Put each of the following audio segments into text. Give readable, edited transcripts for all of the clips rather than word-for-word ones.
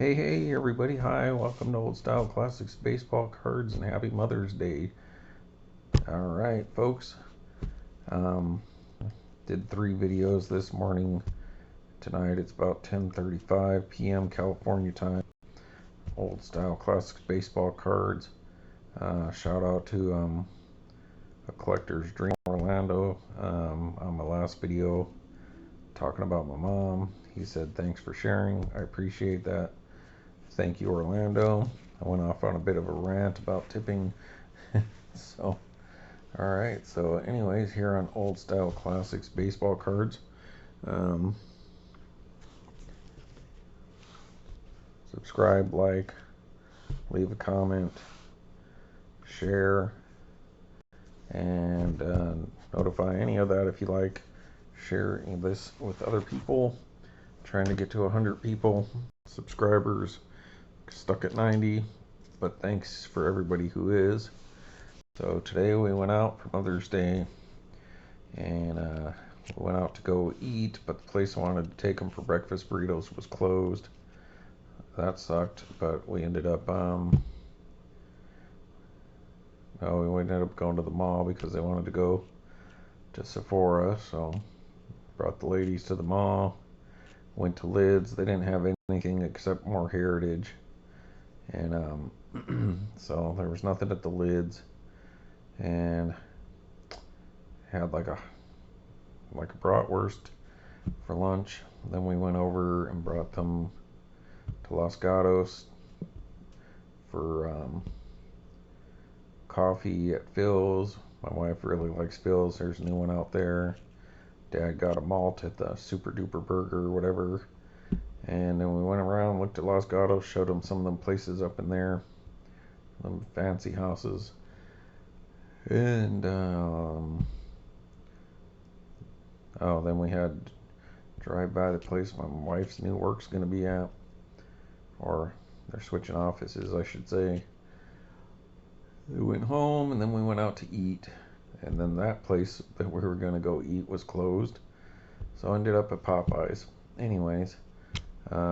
Hey everybody, hi, welcome to Old Style Classics Baseball Cards and happy Mother's Day. Alright folks, did 3 videos this morning. Tonight it's about 10:35 p.m. California time. Old Style Classics Baseball Cards. Shout out to a collector's dream, Orlando, on my last video talking about my mom. He said thanks for sharing, I appreciate that. Thank you, Orlando. I went off on a bit of a rant about tipping. So, alright, so anyways, here on Old Style Classics Baseball Cards. Subscribe, like, leave a comment, share, and notify any of that if you like. Share this with other people. Trying to get to 100 people, subscribers. Stuck at 90, but thanks for everybody who is. So today we went out for Mother's Day, and we went out to go eat, but the place I wanted to take them for breakfast burritos was closed. That sucked, but we ended up we ended up going to the mall because they wanted to go to Sephora, so brought the ladies to the mall. Went to Lids. They didn't have anything except more Heritage. And so there was nothing at the Lids, and had like a bratwurst for lunch. Then we went over and brought them to Los Gatos for coffee at Phil's. My wife really likes Phil's. There's a new one out there. Dad got a malt at the Super Duper Burger or whatever. And then we went around, looked at Los Gatos, showed them some of them places up in there, them fancy houses. And then we had to drive by the place my wife's new work's going to be at, or they're switching offices, I should say. We went home, and then we went out to eat, and then that place that we were going to go eat was closed, so I ended up at Popeyes. Anyways,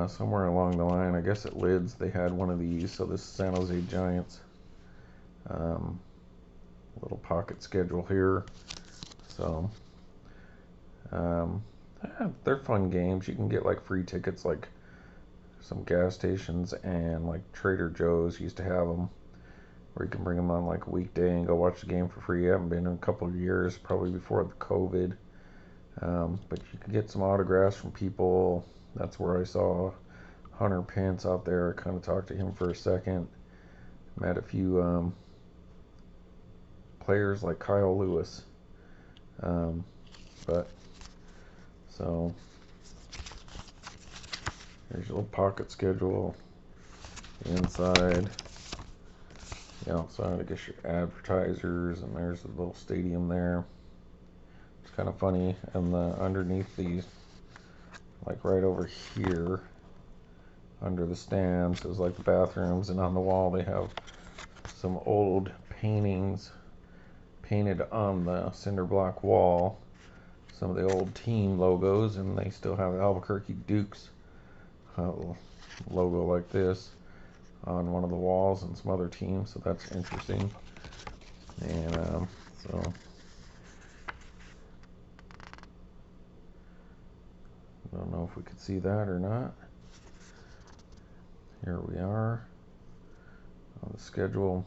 somewhere along the line, I guess at Lids, they had one of these. So this is San Jose Giants. Little pocket schedule here. So they're fun games. You can get like free tickets, like some gas stations and like Trader Joe's used to have them, where you can bring them on like a weekday and go watch the game for free. I haven't been in a couple of years, probably before the COVID. But you can get some autographs from people. That's where I saw Hunter Pence out there. I kind of talked to him for a second. Met a few players like Kyle Lewis. So here's your little pocket schedule. Inside, outside, I guess your advertisers, and there's the little stadium there. It's kind of funny, and underneath these, like right over here, under the stands, is like the bathrooms, and on the wall they have some old paintings painted on the cinder block wall. Some of the old team logos, and they still have Albuquerque Dukes logo like this on one of the walls, and some other teams, so that's interesting. And so I don't know if we could see that or not. Here we are on the schedule.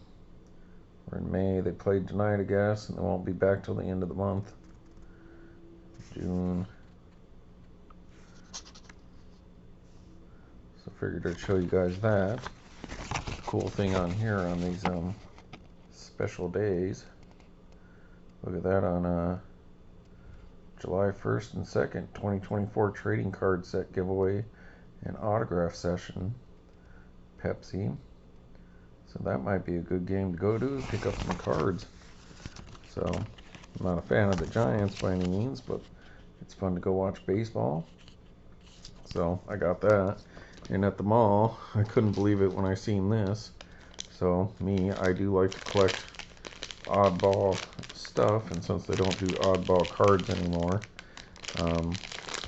We're in May. They played tonight, I guess, and they won't be back till the end of the month, June. So figured I'd show you guys that. The cool thing on here on these special days. Look at that, on July 1st and 2nd, 2024 trading card set giveaway and autograph session, Pepsi. So that might be a good game to go to, pick up some cards. So I'm not a fan of the Giants by any means, but it's fun to go watch baseball. So I got that. And at the mall, I couldn't believe it when I seen this. So I do like to collect oddball stuff, and since they don't do oddball cards anymore,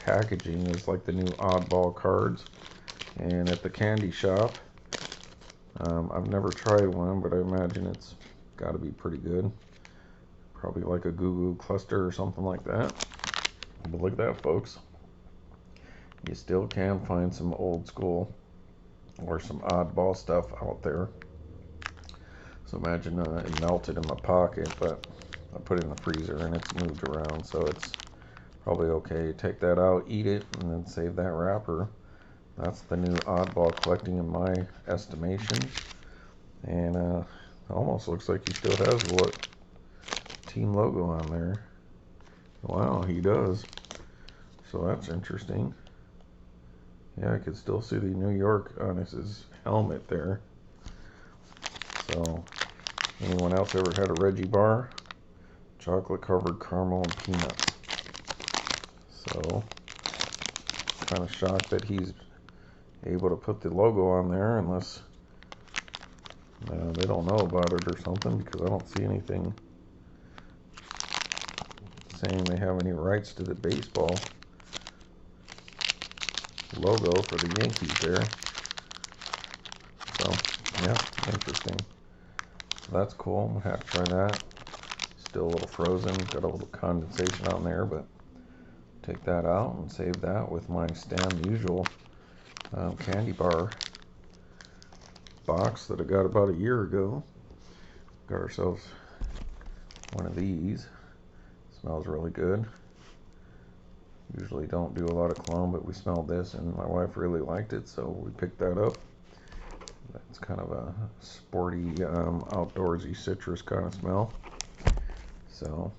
packaging is like the new oddball cards. And at the candy shop, I've never tried one, but I imagine it's got to be pretty good. Probably like a Goo Goo cluster or something like that. But look at that, folks. You still can find some old school or some oddball stuff out there. So imagine it melted in my pocket, but I put it in the freezer and it's moved around, so it's probably okay. Take that out, eat it, and then save that wrapper. That's the new oddball collecting in my estimation. And almost looks like he still has what team logo on there. Wow, he does. So that's interesting. Yeah, I could still see the New York on his helmet there. So, anyone else ever had a Reggie bar? Chocolate covered caramel and peanuts. So, kind of shocked that he's able to put the logo on there, unless they don't know about it or something, because I don't see anything saying they have any rights to the baseball logo for the Yankees there. So, yeah, interesting. So that's cool. I'm gonna have to try that. Still a little frozen, got a little condensation on there, but take that out and save that with my Stan Usual candy bar box that I got about a year ago. Got ourselves one of these. Smells really good. Usually don't do a lot of cologne, but we smelled this and my wife really liked it, so we picked that up. That's kind of a sporty, outdoorsy citrus kind of smell. So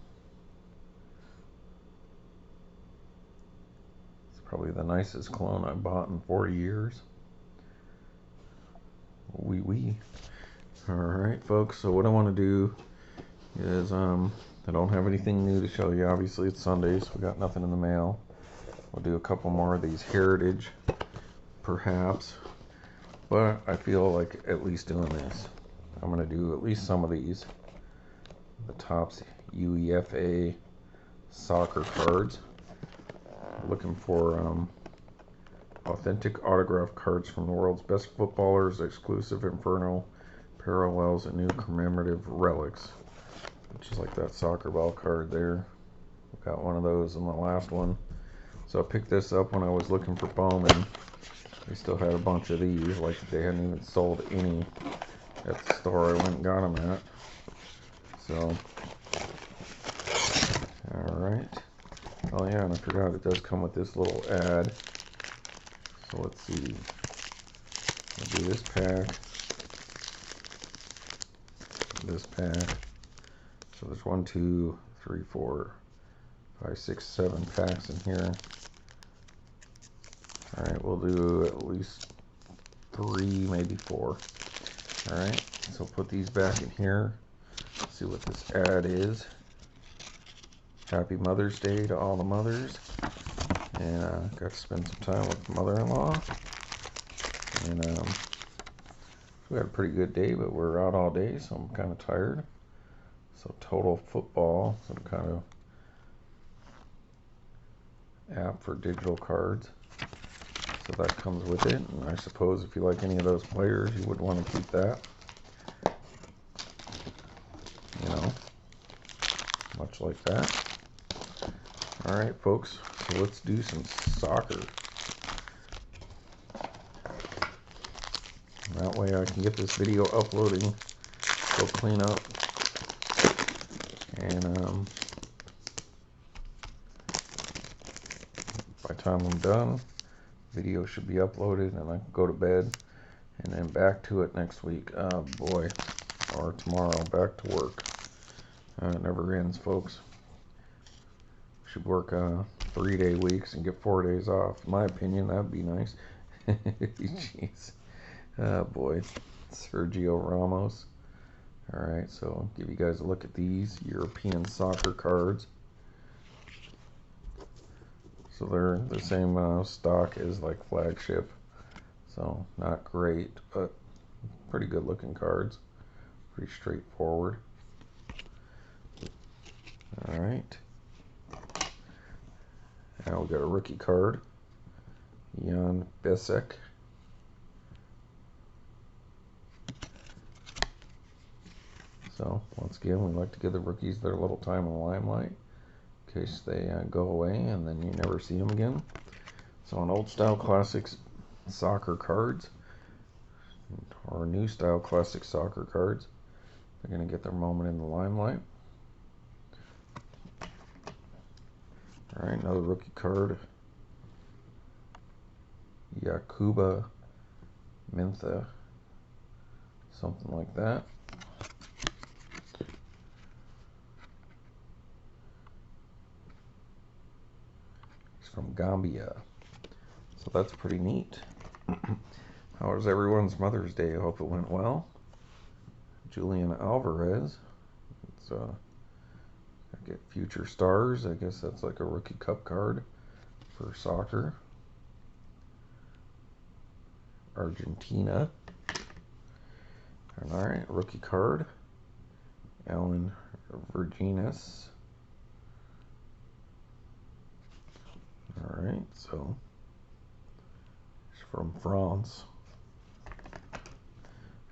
it's probably the nicest cologne I've bought in 40 years. Wee. Alright, folks, so what I want to do is, I don't have anything new to show you. Obviously, it's Sunday, so we got nothing in the mail. We'll do a couple more of these Heritage, perhaps. But I feel like at least doing this. I'm going to do at least some of these. The Topps UEFA soccer cards. Looking for authentic autograph cards from the world's best footballers, exclusive Inferno parallels, and new commemorative relics. Which is like that soccer ball card there. Got one of those in the last one. So I picked this up when I was looking for Bowman. They still had a bunch of these, like they hadn't even sold any at the store I went and got them at. So, alright. Oh yeah, and I forgot it does come with this little ad. So let's see. I'll do this pack. This pack. So there's 1, 2, 3, 4, 5, 6, 7 packs in here. Alright, we'll do at least 3, maybe 4. Alright, so put these back in here. See what this ad is. Happy Mother's Day to all the mothers. And got to spend some time with mother-in-law. And we had a pretty good day, but we're out all day, so I'm kind of tired. So Total Football, some kind of app for digital cards. So that comes with it, and I suppose if you like any of those players, you would want to keep that. You know, much like that. Alright, folks, so let's do some soccer. That way I can get this video uploading, go clean up, and by the time I'm done, video should be uploaded and I can go to bed, and then back to it next week. Boy, or tomorrow, back to work. It never ends, folks. Should work 3-day weeks and get 4 days off. In my opinion, that'd be nice. Jeez. Oh boy. Sergio Ramos. Alright, so I'll give you guys a look at these European soccer cards. So they're the same stock as like Flagship. So not great, but pretty good looking cards. Pretty straightforward. Alright. Now we got a rookie card. Jan Besek. So once again, we like to give the rookies their little time in the limelight in case they go away and then you never see them again. So on old style classics soccer cards or new style classic soccer cards, they're going to get their moment in the limelight. All right, another rookie card. Yakuba Mintha, something like that. He's from Gambia, so that's pretty neat. How was everyone's Mother's Day? I hope it went well. Julian Alvarez. It's I get Future Stars. I guess that's like a rookie cup card for soccer. Argentina. And all right, rookie card. Alan Virginis. All right, so he's from France.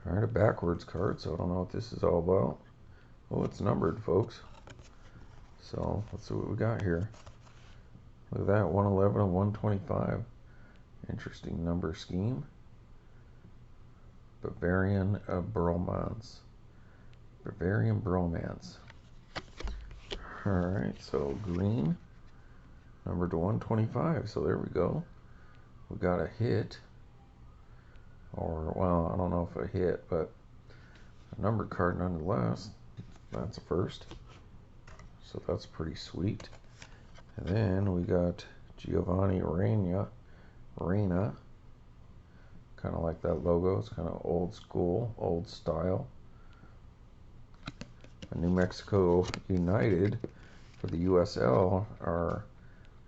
All right, a backwards card, so I don't know what this is all about. Oh, it's numbered, folks. So let's see what we got here. Look at that, 111 and 125. Interesting number scheme. Bavarian Bromance. Bavarian Bromance. Alright, so green. Numbered to 125. So there we go. We got a hit. Or, well, I don't know if a hit, but a numbered card nonetheless. That's a first. So that's pretty sweet. And then we got Giovanni Reyna. Kind of like that logo. It's kind of old school, old style. And New Mexico United for the USL are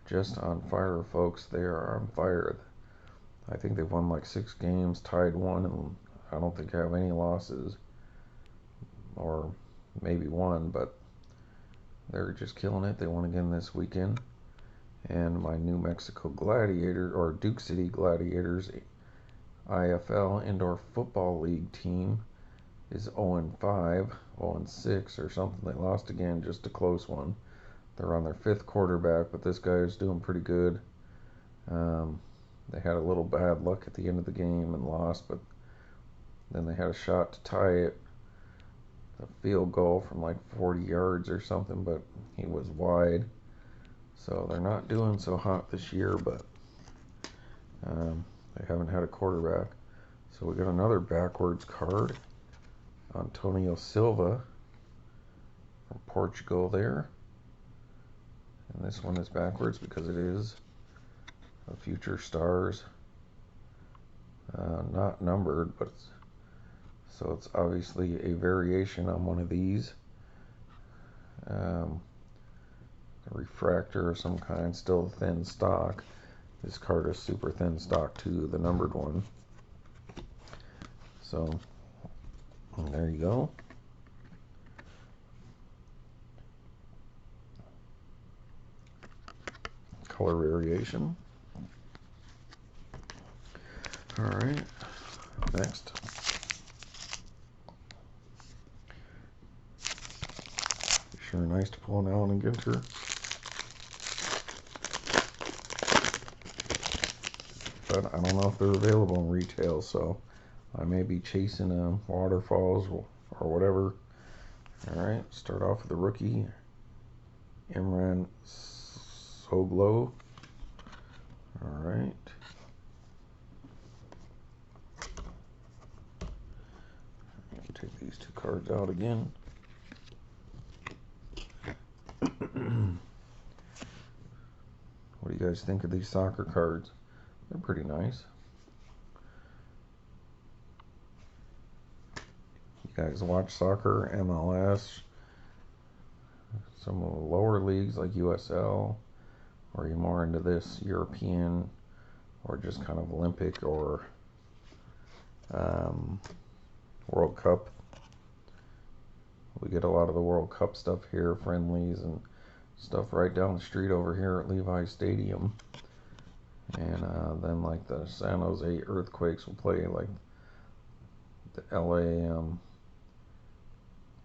just on fire, folks. They are on fire. I think they've won like 6 games, tied 1, and I don't think they have any losses. Or maybe 1, but they're just killing it. They won again this weekend. And my New Mexico Gladiator, or Duke City Gladiators, IFL Indoor Football League team is 0-5, 0-6 or something. They lost again, just a close one. They're on their 5th quarterback, but this guy is doing pretty good. They had a little bad luck at the end of the game and lost, but then they had a shot to tie it, a field goal from like 40 yards or something, but he was wide. So they're not doing so hot this year, but they haven't had a quarterback. So we got another backwards card. Antonio Silva from Portugal there. And this one is backwards because it is a Future Stars. Not numbered, but so it's obviously a variation on one of these. A refractor of some kind, still thin stock. This card is super thin stock too, the numbered one. So there you go. Color variation. All right, next. Sure nice to pull an Allen and Ginter. But I don't know if they're available in retail, so I may be chasing waterfalls or whatever. All right, start off with the rookie, Imran Soglo. All right. Take these 2 cards out again. What do you guys think of these soccer cards? They're pretty nice. You guys watch soccer, MLS, some of the lower leagues like USL, or are you more into this European or just kind of Olympic or World Cup? We get a lot of the World Cup stuff here, friendlies and stuff right down the street over here at Levi Stadium. And then like the San Jose Earthquakes will play like the LA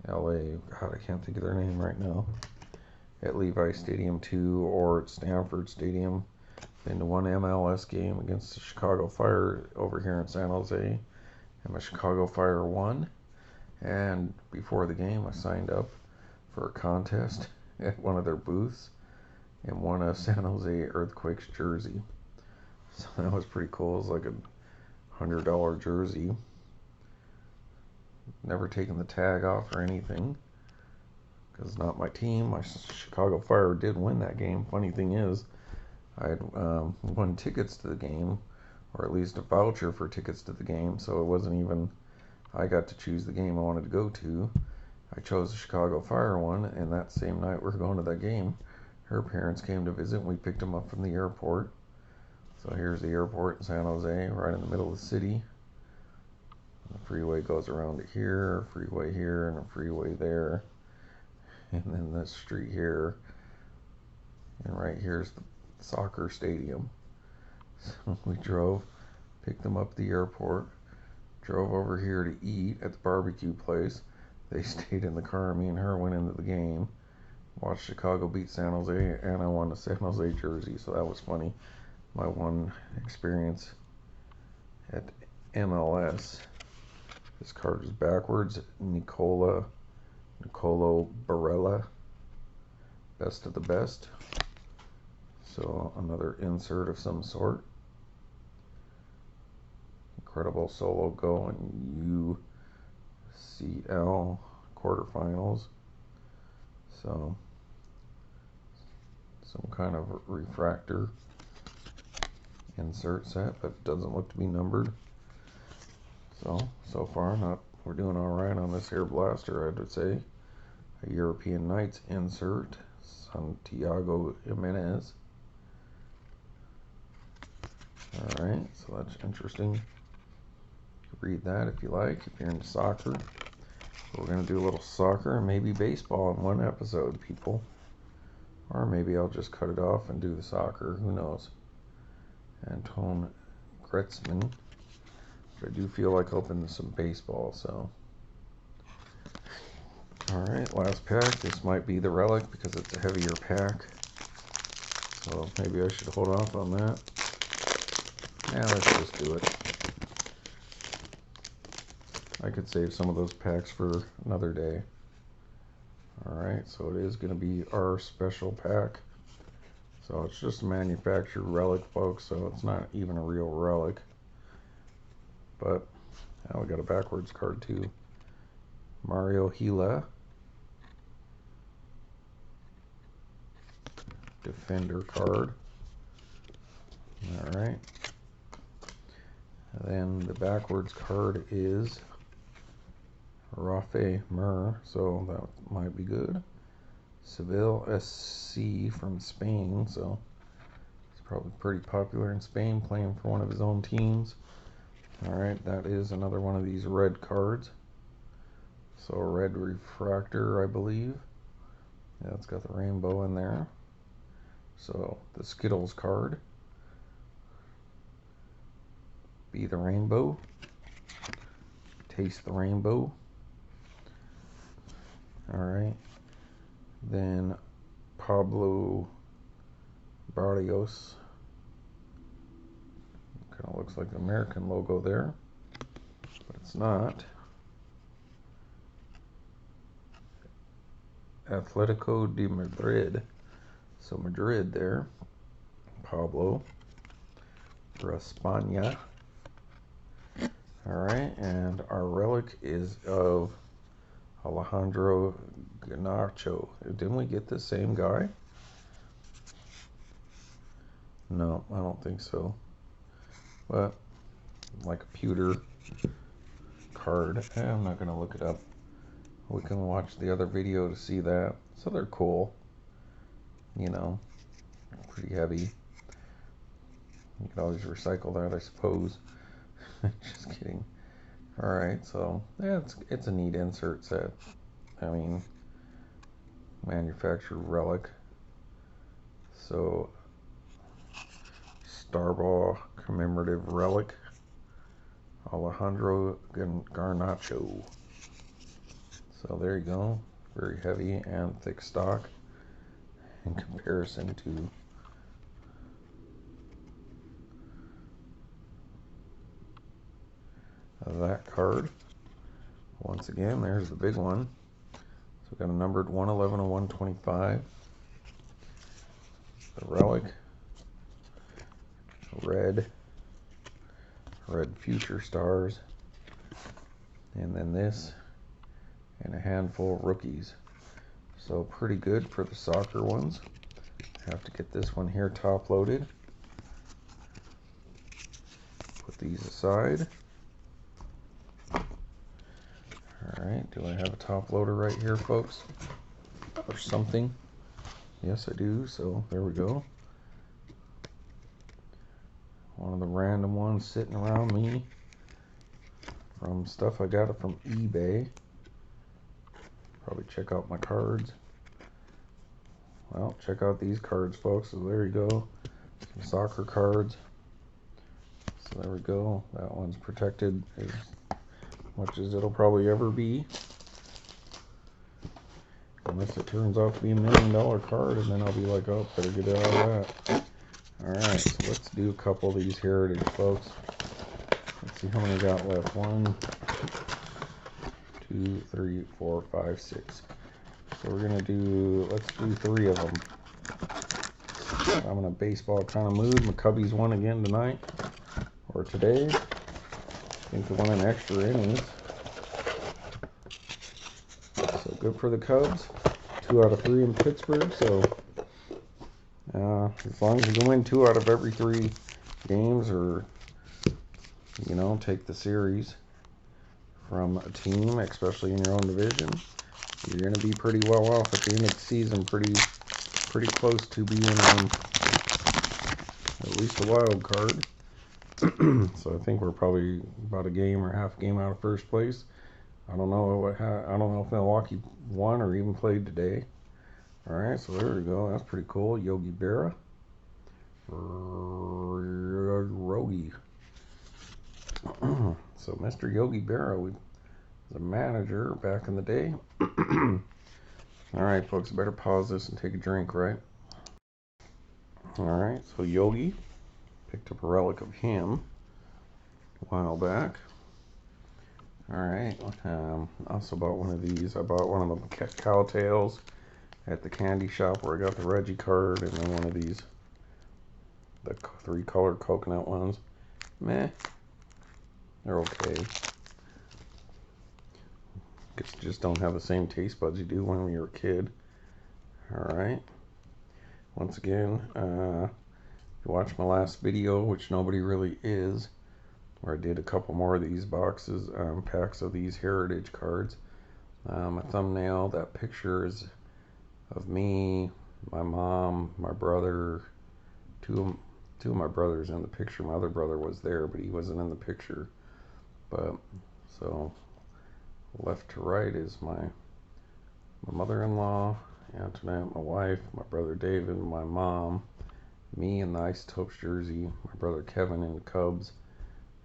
LA, God, I can't think of their name right now. At Levi Stadium 2 or at Stanford Stadium. Been to one MLS game against the Chicago Fire over here in San Jose, and the Chicago Fire won. And before the game, I signed up for a contest at one of their booths and won a San Jose Earthquakes jersey. So that was pretty cool. It was like a $100 jersey. Never taken the tag off or anything because it's not my team. My Chicago Fire did win that game. Funny thing is, I had won tickets to the game, or at least a voucher for tickets to the game, so it wasn't even I got to choose the game I wanted to go to. I chose the Chicago Fire one, and that same night we were going to that game, her parents came to visit, and we picked them up from the airport. So here's the airport in San Jose, right in the middle of the city. The freeway goes around to here, a freeway here, and a freeway there. And then this street here. And right here's the soccer stadium. So we drove, picked them up at the airport, drove over here to eat at the barbecue place. They stayed in the car. Me and her went into the game, watched Chicago beat San Jose, and I won a San Jose jersey. So that was funny. My one experience at MLS. This card is backwards. Nicolo Barella, best of the best. So another insert of some sort. Incredible solo go in UCL quarterfinals. So some kind of refractor insert set, but doesn't look to be numbered. So far, we're doing all right on this air blaster, I would say. A European Knights insert, Santiago Jimenez. All right, so that's interesting. You can read that if you like, if you're into soccer. We're going to do a little soccer and maybe baseball in one episode, people. Or maybe I'll just cut it off and do the soccer. Who knows? Anton Gretzman. But I do feel like opening some baseball, so. Alright, last pack. This might be the Relic because it's a heavier pack. So maybe I should hold off on that. Yeah, let's just do it. I could save some of those packs for another day. Alright, so it is going to be our special pack. So it's just a manufactured Relic, folks, so it's not even a real Relic. But now we got a backwards card too. Mario Gila. Defender card. Alright. Then the backwards card is Rafe Mir, so that might be good. Seville SC from Spain, so he's probably pretty popular in Spain, playing for one of his own teams. Alright, that is another one of these red cards. So a red refractor, I believe. Yeah, it's got the rainbow in there. So the Skittles card. Be the rainbow. Taste the rainbow. Alright. Then Pablo Barrios. Kind of looks like the American logo there, but it's not. Atletico de Madrid. So Madrid there. Pablo Raspania. Alright, and our Relic is of Alejandro Garnacho. Didn't we get the same guy? No, I don't think so. But like a pewter card. I'm not going to look it up. We can watch the other video to see that. So they're cool. You know, pretty heavy. You could always recycle that, I suppose. Just kidding. Alright, so yeah, it's a neat insert set. I mean, manufactured Relic. So, Starball commemorative Relic. Alejandro Garnacho. So there you go. Very heavy and thick stock in comparison to that card. Once again, there's the big one. So we've got a numbered 111 and 125. The Relic. Red Future Stars. And then this. And a handful of rookies. So pretty good for the soccer ones. Have to get this one here top loaded. Put these aside. Alright, do I have a top loader right here, folks? Or something? Yes, I do, so there we go. One of the random ones sitting around me from stuff I got it from eBay. Probably check out my cards. Well, check out these cards, folks. So there you go. Some soccer cards. So there we go. That one's protected as much as it'll probably ever be. Unless it turns out to be $1 million card, and then I'll be like, oh, better get out of that. Alright, so let's do a couple of these heritage, folks. Let's see how many I got left. 1, 2, 3, 4, 5, 6. So we're gonna do, let's do 3 of them. I'm in a baseball kind of mood. My Cubbies won again tonight, or today. I think they won in extra innings. So good for the Cubs. 2 out of 3 in Pittsburgh. So as long as you can win 2 out of every 3 games, or you know, take the series from a team, especially in your own division, you're going to be pretty well off at the end of the season. Pretty close to being at least a wild card. So I think we're probably about a game or half a game out of first place. I don't know if Milwaukee won or even played today. All right, so there we go. That's pretty cool. Yogi Berra, Rogi. So Mr. Yogi Berra was a manager back in the day. All right, folks, I better pause this and take a drink, right? All right, so Yogi, picked up a relic of him a while back. All right, also bought one of these. I bought one of the cowtails at the candy shop where I got the Reggie card, and then one of these, the 3-color coconut ones. Meh, they're okay. Guess you just don't have the same taste buds you do when you were a kid. All right. Once again, if you watched my last video, which nobody really is, where I did a couple more of these boxes, packs of these heritage cards. A thumbnail, that picture is of me, my mom, my brother, two of my brothers in the picture. My other brother was there, but he wasn't in the picture. But so left to right is my mother-in-law, Antoinette, my wife, my brother David, my mom, me in the Isotopes jersey, my brother Kevin in the Cubs,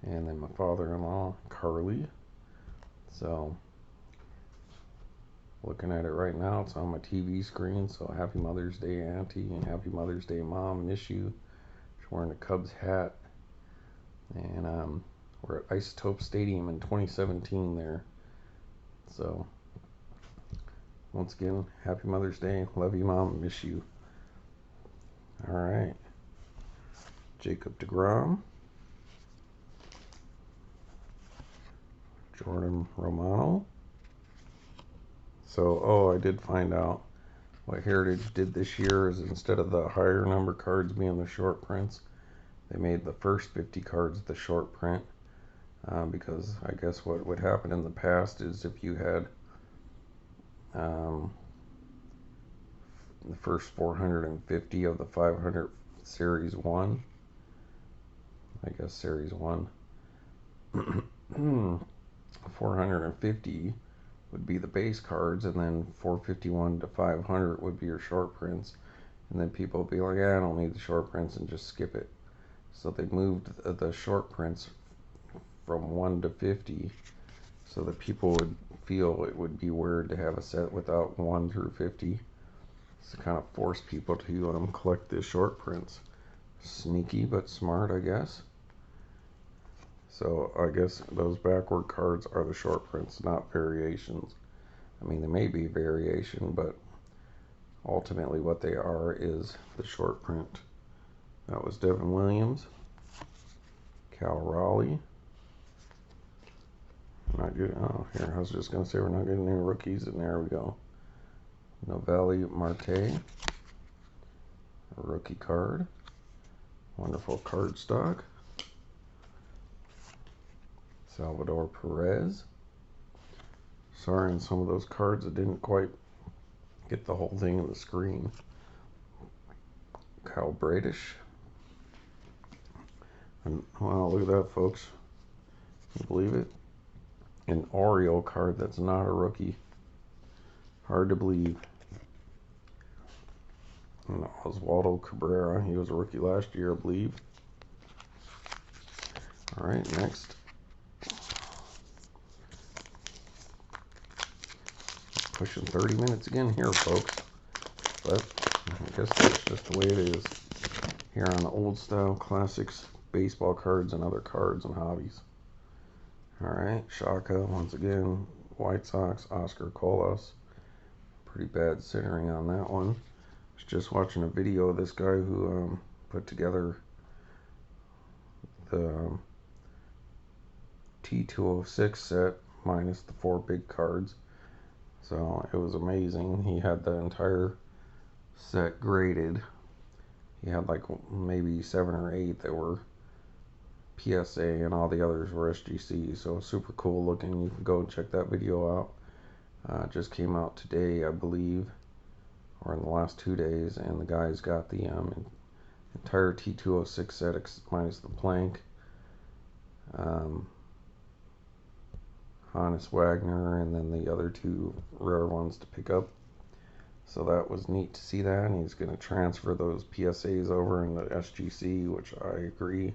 and then my father-in-law, Carly. So looking at it right now, it's on my TV screen. So happy Mother's Day, Auntie, and happy Mother's Day, Mom. Miss you. She's wearing a Cubs hat. And we're at Isotope Stadium in 2017 there. So once again, happy Mother's Day. Love you, Mom. Miss you. All right. Jacob deGrom. Jordan Romano. So, I did find out what Heritage did this year is instead of the higher number cards being the short prints, they made the first 50 cards the short print. Because I guess what would happen in the past is if you had the first 450 of the 500 Series 1, I guess Series 1, 450 would be the base cards, and then 451 to 500 would be your short prints, and then people would be like, I don't need the short prints, and just skip it. So they moved the short prints from 1 to 50 so that people would feel it would be weird to have a set without 1 through 50. It's to kind of force people to collect the short prints. Sneaky but smart, I guess. So I guess those backward cards are the short prints, not variations. I mean, they may be variation, but ultimately what they are is the short print. That was Devin Williams, Cal Raleigh. Not good. Oh, here, I was just going to say we're not getting any rookies, and there we go. Novelli Marte, a rookie card. Wonderful card stock. Salvador Perez. Sorry, on some of those cards, I didn't quite get the whole thing on the screen. Kyle Bradish. And wow, look at that, folks. Can you believe it? An Oreo card that's not a rookie. Hard to believe. And Oswaldo Cabrera, he was a rookie last year, I believe. All right, next. Pushing 30 minutes again here, folks. But I guess that's just the way it is here on the Old Style Classics baseball cards and other cards and hobbies. All right, Shaka once again. White Sox, Oscar Colas. Pretty bad centering on that one. I was just watching a video of this guy who put together the T206 set minus the 4 big cards. So it was amazing. He had the entire set graded. He had like maybe 7 or 8 that were PSA and all the others were SGC. So super cool looking. You can go and check that video out. Just came out today, I believe, or in the last 2 days. And the guy's got the entire T206 set minus the plank. Hannes Wagner, and then the other 2 rare ones to pick up. So that was neat to see that. And he's going to transfer those PSAs over in the SGC, which I agree.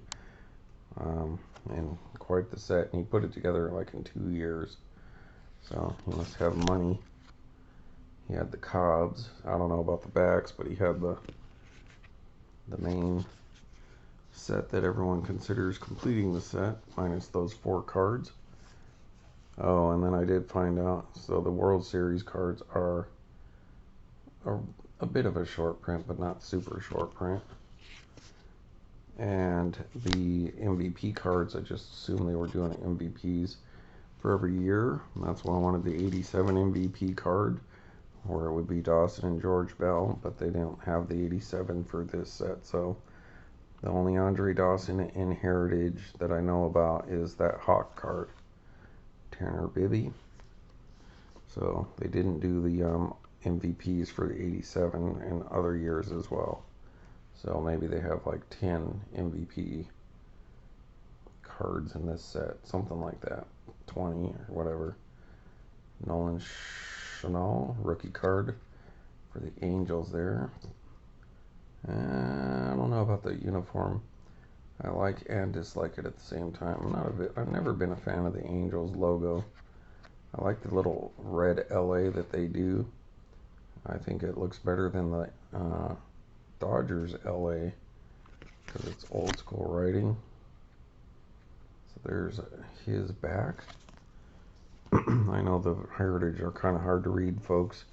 And quite the set. And he put it together like in 2 years. So he must have money. He had the Cobbs. I don't know about the backs, but he had the main set that everyone considers completing the set, minus those 4 cards. Oh, and then I did find out, so the World Series cards are a bit of a short print, but not super short print. And the MVP cards, I just assumed they were doing MVPs for every year. And that's why I wanted the 87 MVP card, where it would be Dawson and George Bell, but they didn't have the 87 for this set. So the only Andre Dawson in Heritage that I know about is that Hawk card. Tanner Bibby. So they didn't do the MVPs for the 87 in other years as well. So maybe they have like 10 MVP cards in this set, something like that, 20 or whatever. Nolan Chanel, rookie card for the Angels there. I don't know about the uniform. I like and dislike it at the same time. I've never been a fan of the Angels logo. I like the little red LA that they do. I think it looks better than the Dodgers LA because it's old school writing. So there's his back. I know the Heritage are kind of hard to read, folks,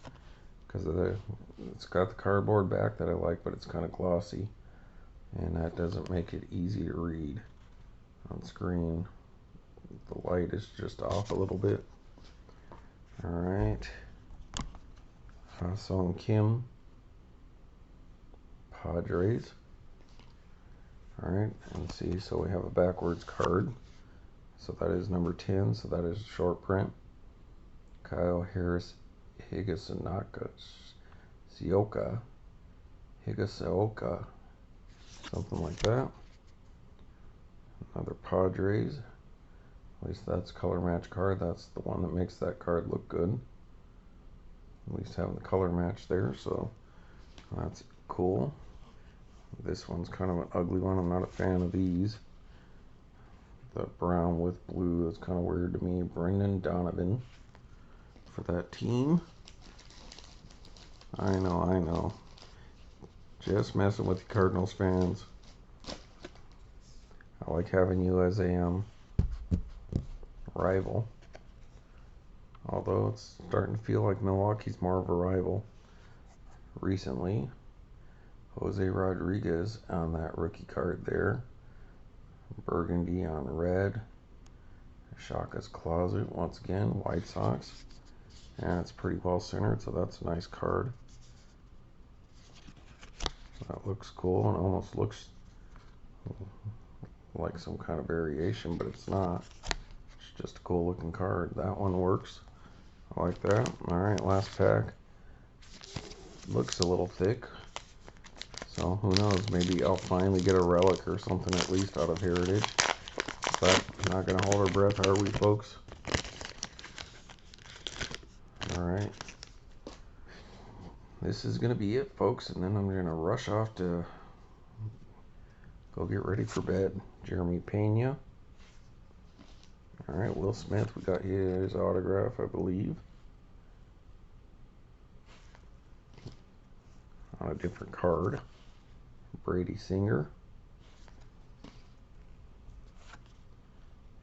because it's got the cardboard back that I like, but it's kind of glossy. And that doesn't make it easy to read on screen. The light is just off a little bit. Alright. Ha-Sung Kim. Padres. Alright, and see, so we have a backwards card. So that is number 10, so that is short print. Kyle Harris Higasanaka. Sioka. Higasaoka. Something like that. Another Padres. At least that's color match card. That's the one that makes that card look good. At least having the color match there, so that's cool. This one's kind of an ugly one. I'm not a fan of these. The brown with blue is kind of weird to me. Brendan Donovan. for that team. I know. Just messing with the Cardinals fans. I like having you as a rival. Although it's starting to feel like Milwaukee's more of a rival. Recently, Jose Rodriguez on that rookie card there. Burgundy on red. Shaka's Closet once again. White Sox. And it's pretty well centered, so that's a nice card. That looks cool and almost looks like some kind of variation, but it's not. It's just a cool looking card. That one works. I like that. Alright, last pack. Looks a little thick. So who knows, maybe I'll finally get a relic or something at least out of Heritage. But not gonna hold our breath, are we, folks? Alright. This is gonna be it, folks, and then I'm gonna rush off to go get ready for bed. Jeremy Pena. Alright, Will Smith, we got his autograph, I believe. On a different card. Brady Singer.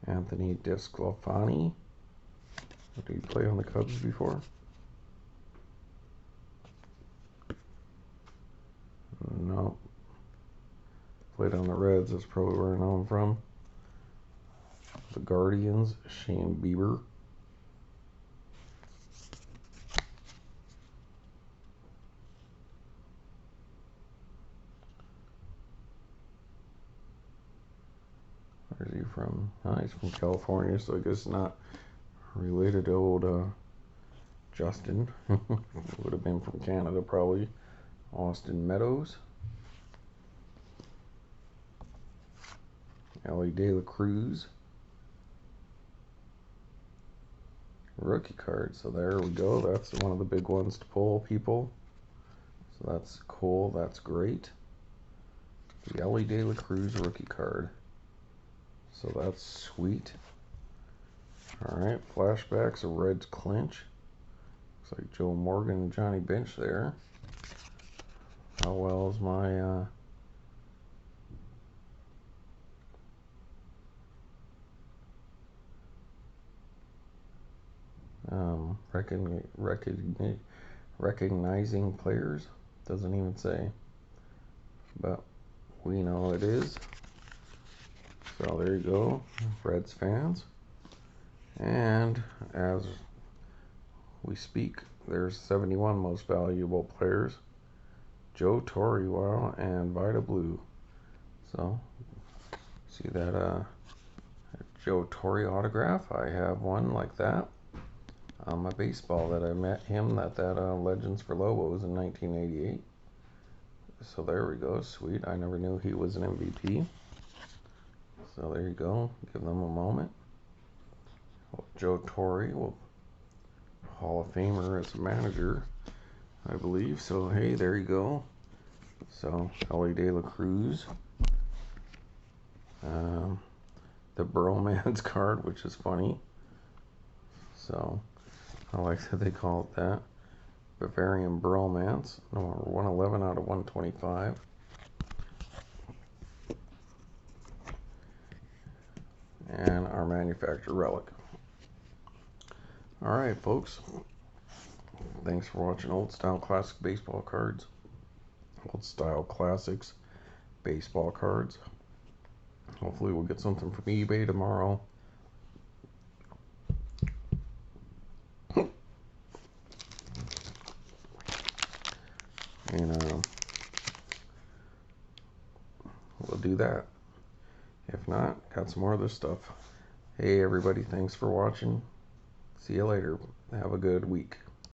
Anthony Desclafani. Did he play on the Cubs before? No. Played on the Reds, that's probably where I know him from. The Guardians, Shane Bieber. Where's he from? Oh, he's from California, so I guess not related to old Justin. Would have been from Canada, probably. Austin Meadows. Elly De La Cruz. Rookie card, so there we go. That's one of the big ones to pull, people. So that's cool, that's great. The Elly De La Cruz rookie card. So that's sweet. Alright, flashbacks of Reds clinch. Looks like Joe Morgan and Johnny Bench there. How well is my recognizing players? Doesn't even say. But we know it is. So there you go, Reds fans. And as we speak, there's 71 most valuable players. Joe Torre, wow, and Vita Blue. So, see that Joe Torre autograph? I have one like that. My baseball that I met him at that Legends for Lobos in 1988. So there we go, sweet. I never knew he was an MVP. So there you go, give them a moment. Well, Joe Torre, well, Hall of Famer as a manager, I believe. So hey, there you go. So Elly De La Cruz. The Bromance card, which is funny. So I like that they call it that. Bavarian Bromance, number 111 out of 125. And our manufacturer Relic. Alright, folks. Thanks for watching Old Style Classic Baseball Cards. Old Style Classics Baseball Cards. Hopefully we'll get something from eBay tomorrow. And we'll do that. If not, got some more of this stuff. Hey everybody, thanks for watching. See you later. Have a good week.